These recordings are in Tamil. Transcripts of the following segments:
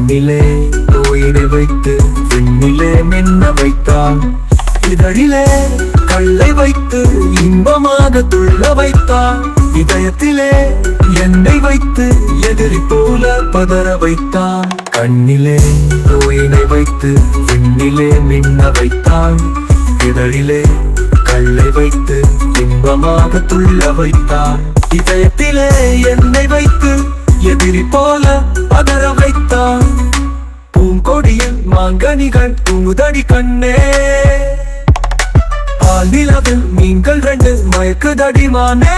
கண்ணிலே கோயிலை வைத்து விண்ணிலே மின்ன வைத்தான். இதழிலே கல்லை வைத்து இன்பமாக துள்ள வைத்தான். இதயத்திலே என்னை வைத்து எதிரி போல பதற வைத்தான். கண்ணிலே கோயிலை வைத்து விண்ணிலே மின்ன வைத்தான். இதழிலே கல்லை வைத்து இன்பமாக துள்ள வைத்தான். இதயத்திலே என்னை வைத்து எதிரி போல பதற வைத்தான். பூங்கொடியில் மாங்கனிகள் தூங்குதடி கண்ணே, பால்நிலவில் மீன்கள் 2 மயக்குதடி மானே.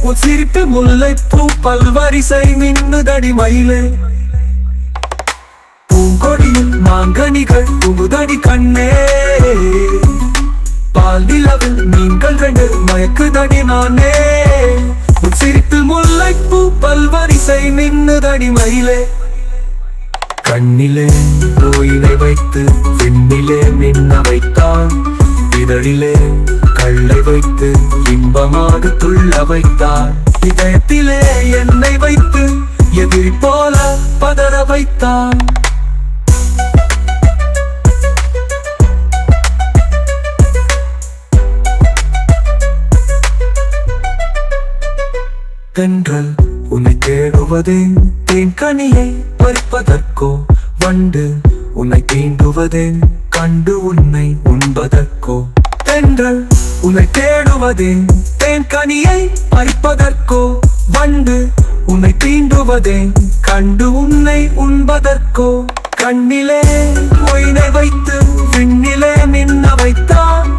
உன் சிரிப்பு முல்லை பூ பல்வரிசை மின்னுதடி மயிலே. பூங்கொடியில் மாங்கனிகள் தூங்குதடி கண்ணே, பால்நிலவில் மீன்கள் 2 மயக்குதடி மானே. உன் சிரிப்பு முல்லை பூ பல்வரிசை மின்னுதடி மயிலே. கண்ணிலே கோயிலை வைத்து விண்ணிலே மின்ன வைத்தான். இதழிலே கல்லை வைத்து இன்பமாக துள்ள வைத்தான். இதயத்திலே என்னை வைத்து எதிரி போல பதற வைத்தான். தென்றல் உன்னை தேடுவதே தேன்கனியை பறிப்பதற்கோ, வண்டு உன்னை தீண்டுவதே கண்டு உன்னை உண்பதற்கோ. தென்றல் உன்னை தேடுவதே தேன்கனியை பறிப்பதற்கோ, வண்டு உன்னை தீண்டுவதே கண்டு உன்னை உண்பதற்கோ. கண்ணிலே ஒயினை வைத்து விண்ணிலே மின்ன வைத்தான்.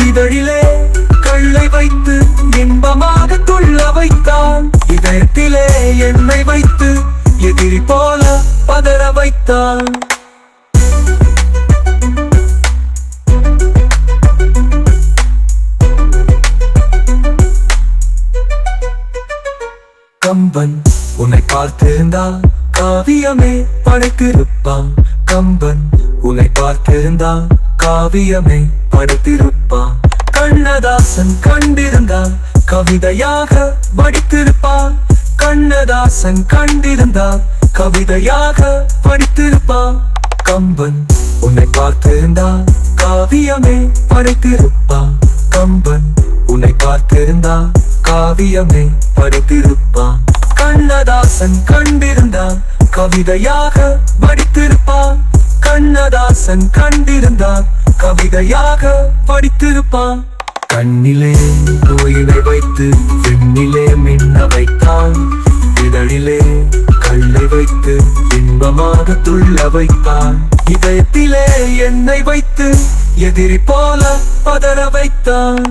இதழிலே கல்லை வைத்து இன்பமாக துள்ள வைத்தான். இதயத்திலே என்னை வைத்து எதிரி போல பதற வைத்தான். கம்பன் உன்னை பார்த்திருந்தால் காவியமே படைத்திருப்பான். கம்பன் உன்னை பார்த்திருந்தால் காவியமே படைத்திருப்பான். கண்ணதாசன் கண்டிருந்தால் கவிதையாக வடித்திருப்பான். கண்ணதாசன் கண்டிருந்தால் கவிதையாக படித்திருப்பான். கம்பன் உன்னை பார்த்திருந்தால் காவியமே படைத்திருப்பான். கம்பன் உன்னை பார்த்திருந்தால் காவியமே படித்திருப்பான். கண்ணதாசன் கண்டிருந்தால் கவிதையாக வடித்திருப்பான். கண்ணதாசன் கண்டிருந்தால் கவிதையாக படித்திருப்பான். கண்ணிலே கோயிலை வைத்து விண்ணிலே மின்ன வைத்தான். இதழிலே கல்லை வைத்து இன்பமாக துள்ள வைத்தான். இதயத்திலே என்னை வைத்து எதிரி போல பதற வைத்தான்.